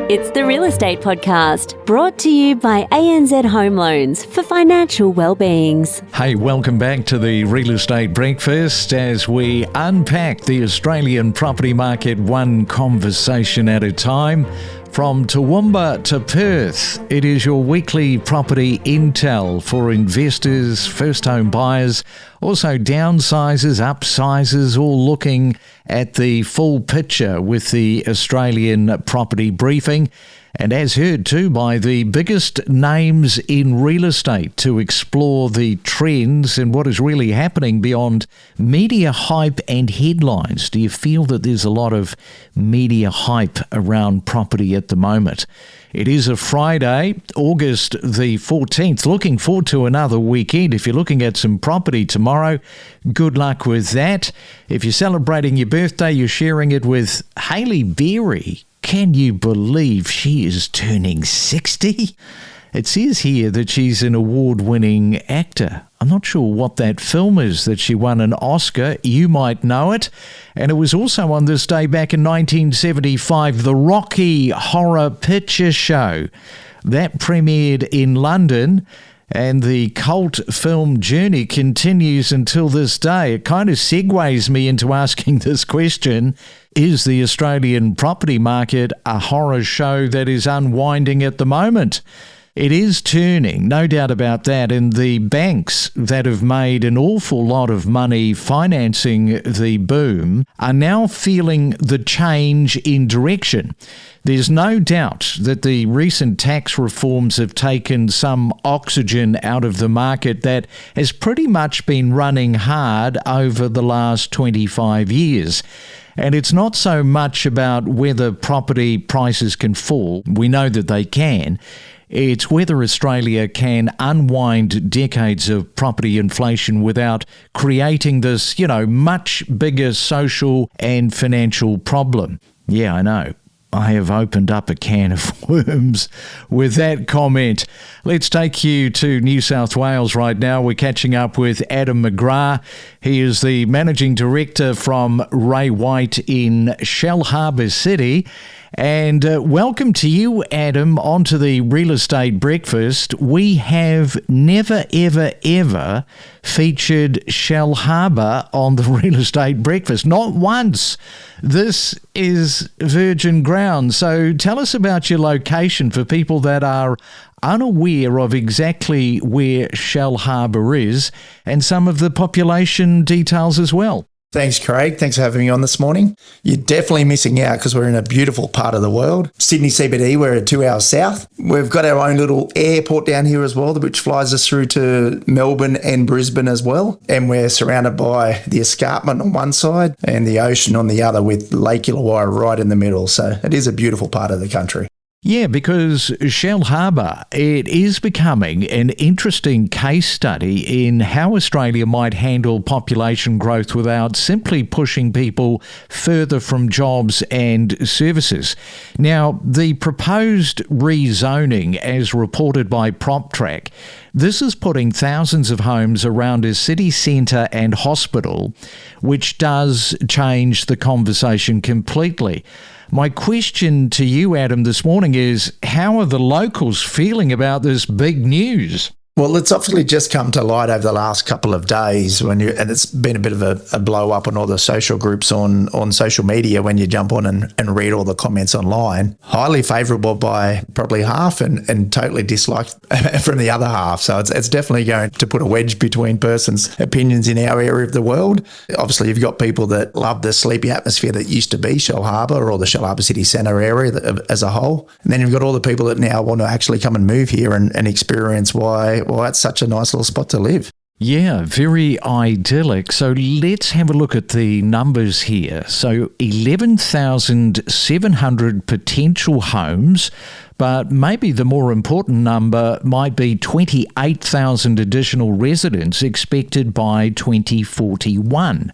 It's the Real Estate Podcast, brought to you by ANZ Home Loans for financial well-beings. Hey, welcome back to the Real Estate Breakfast as we unpack the Australian property market one conversation at a time. From Toowoomba to Perth, it is your weekly property intel for investors, first-home buyers, also downsizers, upsizers, all looking at the full picture with the Australian property briefing. And as heard too by the biggest names in real estate to explore the trends and what is really happening beyond media hype and headlines. Do you feel that there's a lot of media hype around property at the moment? It is a Friday, August the 14th. Looking forward to another weekend. If you're looking at some property tomorrow, good luck with that. If you're celebrating your birthday, you're sharing it with Hailey Berry. Can you believe she is turning 60? It says here that she's an award-winning actor. I'm not sure what that film is that she won an Oscar. You might know it. And it was also on this day back in 1975, the Rocky Horror Picture Show. That premiered in London. And the cult film journey continues until this day. It kind of segues me into asking this question. Is the Australian property market a horror show that is unwinding at the moment? It is turning, no doubt about that, and the banks that have made an awful lot of money financing the boom are now feeling the change in direction. There's no doubt that the recent tax reforms have taken some oxygen out of the market that has pretty much been running hard over the last 25 years. And it's not so much about whether property prices can fall. We know that they can. It's whether Australia can unwind decades of property inflation without creating this, much bigger social and financial problem. Yeah, I know. I have opened up a can of worms with that comment. Let's take you to New South Wales right now. We're catching up with Adam McGrath. He is the Managing Director from Ray White in Shellharbour City. And welcome to you, Adam, onto the Real Estate Breakfast. We have never, ever, ever featured Shellharbour on the Real Estate Breakfast. Not once. This is virgin ground. So tell us about your location for people that are unaware of exactly where Shellharbour is and some of the population details as well. Thanks, Craig. Thanks for having me on this morning. You're definitely missing out because we're in a beautiful part of the world. Sydney CBD, we're 2 hours south. We've got our own little airport down here as well, which flies us through to Melbourne and Brisbane as well. And we're surrounded by the escarpment on one side and the ocean on the other with Lake Illawarra right in the middle. So it is a beautiful part of the country. Yeah, because Shellharbour, it is becoming an interesting case study in how Australia might handle population growth without simply pushing people further from jobs and services. Now, the proposed re-zoning, as reported by PropTrack, this is putting thousands of homes around a city centre and hospital, which does change the conversation completely. My question to you, Adam, this morning is, how are the locals feeling about this big news? Well, it's obviously just come to light over the last couple of days and it's been a bit of a blow up on all the social groups on social media when you jump on and read all the comments online. Highly favourable by probably half and totally disliked from the other half. So it's definitely going to put a wedge between persons' opinions in our area of the world. Obviously, you've got people that love the sleepy atmosphere that used to be Shellharbour or the Shellharbour City Centre area as a whole. And then you've got all the people that now want to actually come and move here and experience why it's such a nice little spot to live. Yeah, very idyllic. So let's have a look at the numbers here. So 11,700 potential homes, but maybe the more important number might be 28,000 additional residents expected by 2041.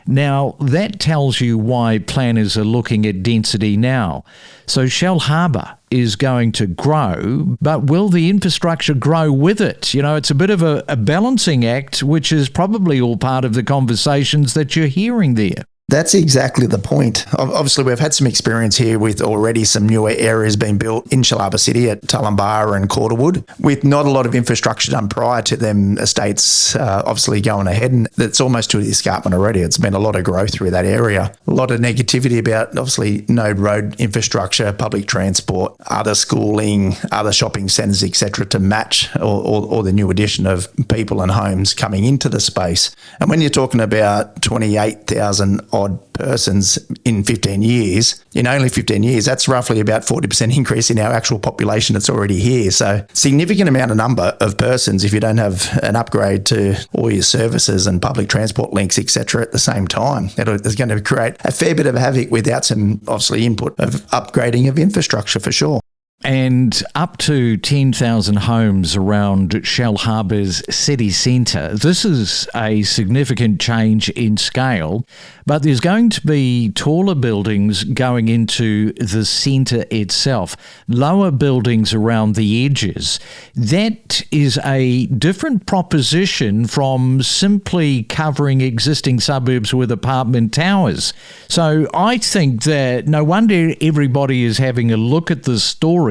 Now, that tells you why planners are looking at density now. So Shellharbour is going to grow, but will the infrastructure grow with it? It's a bit of a balancing act, which is probably all part of the conversations that you're hearing there. That's exactly the point. Obviously, we've had some experience here with already some newer areas being built in Shellharbour City at Tullumbar and Corderwood, with not a lot of infrastructure done prior to them estates obviously going ahead. And it's almost to the escarpment already. It's been a lot of growth through that area. A lot of negativity about, obviously, no road infrastructure, public transport, other schooling, other shopping centres, etc., to match or the new addition of people and homes coming into the space. And when you're talking about 28,000 odd persons in 15 years, in only 15 years, that's roughly about 40% increase in our actual population that's already here. So significant amount of number of persons if you don't have an upgrade to all your services and public transport links, etc. at the same time. It's going to create a fair bit of havoc without some, obviously, input of upgrading of infrastructure for sure. And up to 10,000 homes around Shellharbour's city centre. This is a significant change in scale, but there's going to be taller buildings going into the centre itself, lower buildings around the edges. That is a different proposition from simply covering existing suburbs with apartment towers. So I think that no wonder everybody is having a look at this story,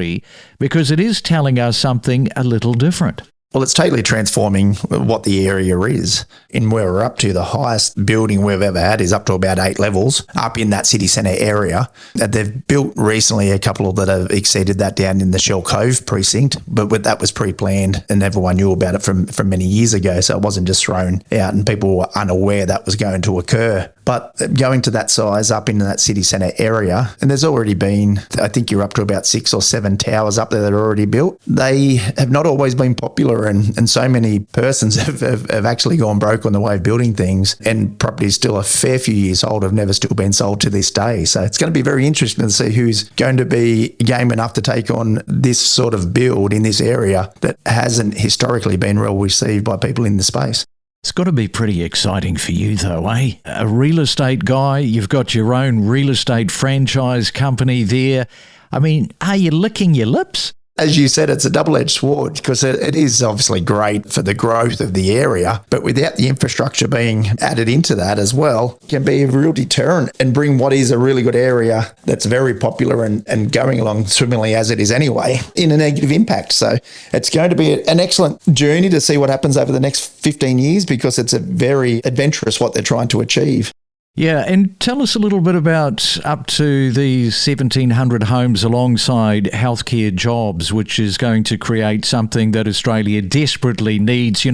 because it is telling us something a little different. Well, it's totally transforming what the area is. In where we're up to, the highest building we've ever had is up to about 8 levels up in that city centre area. They've built recently a couple that have exceeded that down in the Shell Cove precinct, but that was pre-planned and everyone knew about it from many years ago, so it wasn't just thrown out and people were unaware that was going to occur. But going to that size up in that city centre area, and there's already been, I think you're up to about 6 or 7 towers up there that are already built. They have not always been popular, and so many persons have actually gone broke on the way of building things, and properties still a fair few years old have never still been sold to this day. So it's going to be very interesting to see who's going to be game enough to take on this sort of build in this area that hasn't historically been well received by people in the space. It's got to be pretty exciting for you though, eh? A real estate guy, you've got your own real estate franchise company there. I mean, are you licking your lips? As you said, it's a double-edged sword because it is obviously great for the growth of the area, but without the infrastructure being added into that as well, it can be a real deterrent and bring what is a really good area that's very popular and going along swimmingly as it is anyway in a negative impact. So it's going to be an excellent journey to see what happens over the next 15 years because it's a very adventurous what they're trying to achieve. Yeah, and tell us a little bit about up to these 1,700 homes alongside healthcare jobs, which is going to create something that Australia desperately needs,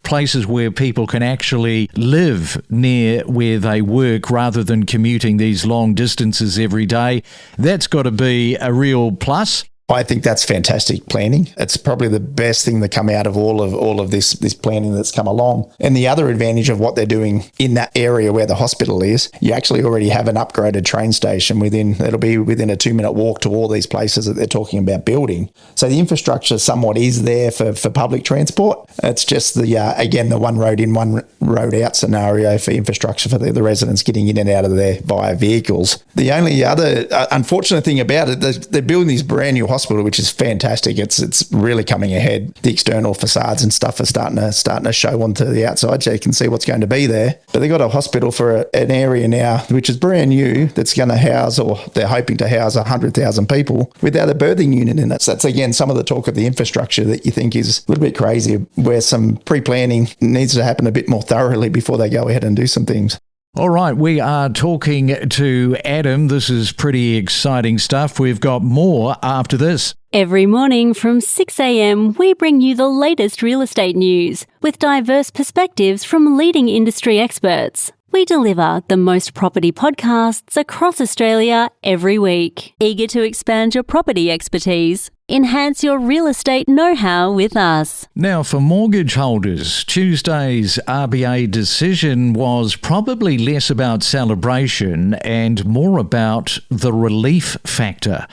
places where people can actually live near where they work rather than commuting these long distances every day. That's got to be a real plus. I think that's fantastic planning. It's probably the best thing that come out of all of this planning that's come along. And the other advantage of what they're doing in that area where the hospital is, you actually already have an upgraded train station it'll be within a 2-minute walk to all these places that they're talking about building. So the infrastructure somewhat is there for public transport. It's just the one road in, one road out scenario for infrastructure for the residents getting in and out of there via vehicles. The only other unfortunate thing about it, they're building these brand new hospital, which is fantastic. It's really coming ahead. The external facades and stuff are starting to show onto the outside, so you can see what's going to be there. But they've got a hospital for an area now, which is brand new, that's going to house, or they're hoping to house 100,000 people without a birthing unit in it. So that's again some of the talk of the infrastructure that you think is a little bit crazy, where some pre-planning needs to happen a bit more thoroughly before they go ahead and do some things. All right, we are talking to Adam. This is pretty exciting stuff. We've got more after this. Every morning from 6 a.m, we bring you the latest real estate news with diverse perspectives from leading industry experts. We deliver the most property podcasts across Australia every week. Eager to expand your property expertise? Enhance your real estate know-how with us. Now, for mortgage holders, Tuesday's RBA decision was probably less about celebration and more about the relief factor.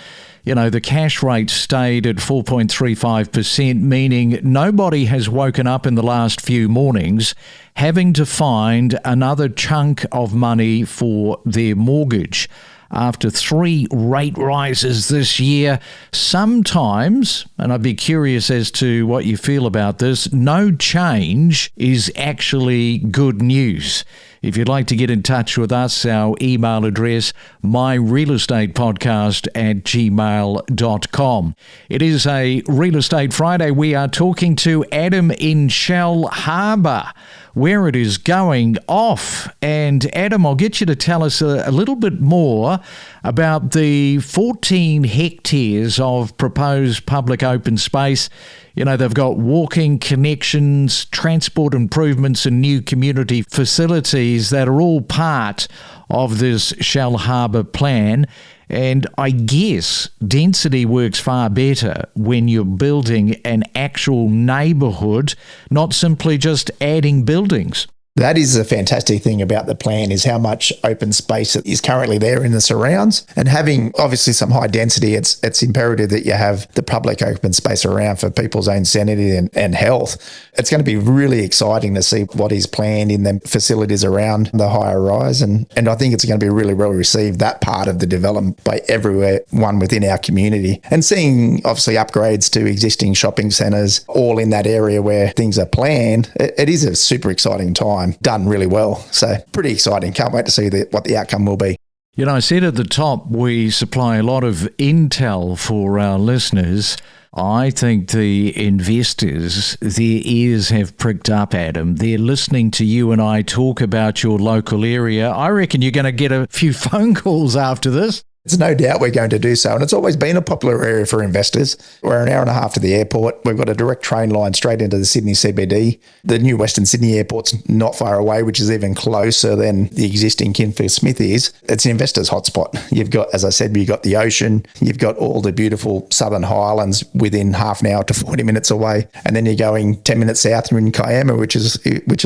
The cash rate stayed at 4.35%, meaning nobody has woken up in the last few mornings having to find another chunk of money for their mortgage. After 3 rate rises this year, sometimes, and I'd be curious as to what you feel about this, no change is actually good news. If you'd like to get in touch with us, our email address, myrealestatepodcast@gmail.com. It is a Real Estate Friday. We are talking to Adam in Shellharbour, where it is going off. And Adam, I'll get you to tell us a little bit more about the 14 hectares of proposed public open space. You know, they've got walking connections, transport improvements and new community facilities that are all part of this Shellharbour plan. And I guess density works far better when you're building an actual neighbourhood, not simply just adding buildings. That is a fantastic thing about the plan, is how much open space is currently there in the surrounds. And having obviously some high density, it's imperative that you have the public open space around for people's own sanity and health. It's going to be really exciting to see what is planned in the facilities around the higher rise. And I think it's going to be really well received, that part of the development, by everyone within our community. And seeing obviously upgrades to existing shopping centres all in that area where things are planned, it is a super exciting time. Done really well. So pretty exciting. Can't wait to see what the outcome will be. You know, I said at the top, we supply a lot of intel for our listeners. I think the investors, their ears have pricked up, Adam. They're listening to you and I talk about your local area. I reckon you're going to get a few phone calls after this. There's no doubt we're going to do so. And it's always been a popular area for investors. We're an hour and a half to the airport. We've got a direct train line straight into the Sydney CBD. The new Western Sydney Airport's not far away, which is even closer than the existing Kinfield Smith is. It's an investor's hotspot. You've got, as I said, you've got the ocean. You've got all the beautiful Southern Highlands within half an hour to 40 minutes away. And then you're going 10 minutes south, you're in Kiama, which is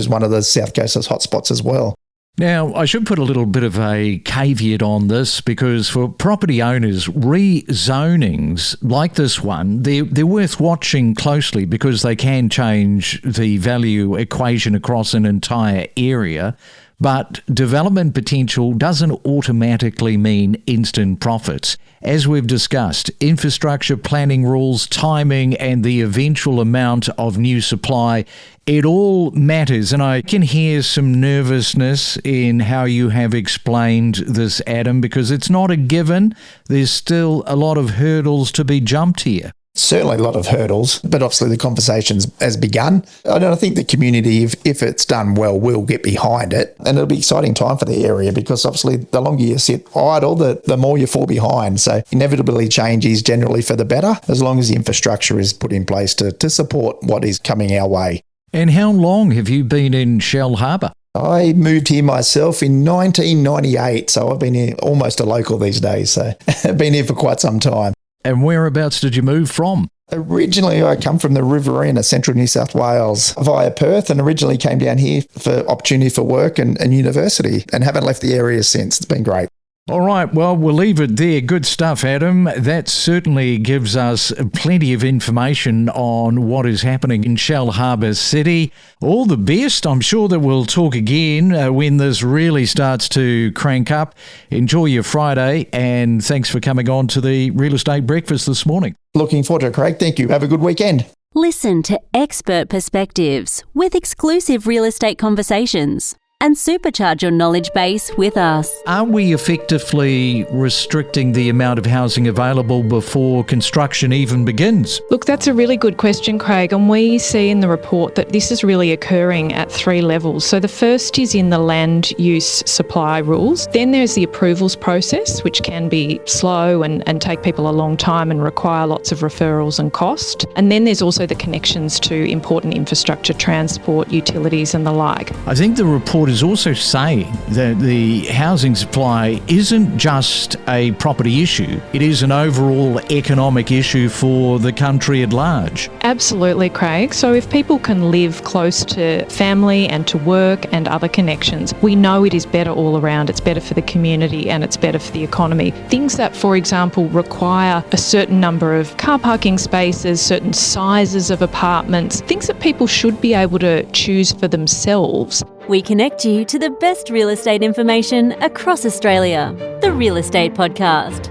one of the South Coast's hotspots as well. Now, I should put a little bit of a caveat on this, because for property owners, re-zonings like this one, they're worth watching closely, because they can change the value equation across an entire area. But development potential doesn't automatically mean instant profits. As we've discussed, infrastructure planning rules, timing, and the eventual amount of new supply, it all matters. And I can hear some nervousness in how you have explained this, Adam, because it's not a given. There's still a lot of hurdles to be jumped here. Certainly a lot of hurdles, but obviously the conversation has begun. And I think the community, if it's done well, will get behind it. And it'll be an exciting time for the area, because obviously the longer you sit idle, the more you fall behind. So inevitably change is generally for the better, as long as the infrastructure is put in place to support what is coming our way. And how long have you been in Shellharbour? I moved here myself in 1998, so I've been here almost a local these days. So I've been here for quite some time. And whereabouts did you move from? Originally, I come from the Riverina, central New South Wales, via Perth, and originally came down here for opportunity for work and university, and haven't left the area since. It's been great. All right, well, we'll leave it there. Good stuff, Adam. That certainly gives us plenty of information on what is happening in Shellharbour City. All the best. I'm sure that we'll talk again when this really starts to crank up. Enjoy your Friday, and thanks for coming on to the Real Estate Breakfast this morning. Looking forward to it, Craig. Thank you. Have a good weekend. Listen to expert perspectives with exclusive real estate conversations, and supercharge your knowledge base with us. Are we effectively restricting the amount of housing available before construction even begins? Look, that's a really good question, Craig, and we see in the report that this is really occurring at 3 levels. So the first is in the land use supply rules. Then there's the approvals process, which can be slow and take people a long time and require lots of referrals and cost. And then there's also the connections to important infrastructure, transport, utilities and the like. I think the report is also saying that the housing supply isn't just a property issue, it is an overall economic issue for the country at large. Absolutely, Craig. So if people can live close to family and to work and other connections, we know it is better all around. It's better for the community and it's better for the economy. Things that, for example, require a certain number of car parking spaces, certain sizes of apartments, things that people should be able to choose for themselves. We connect you to the best real estate information across Australia. The Real Estate Podcast.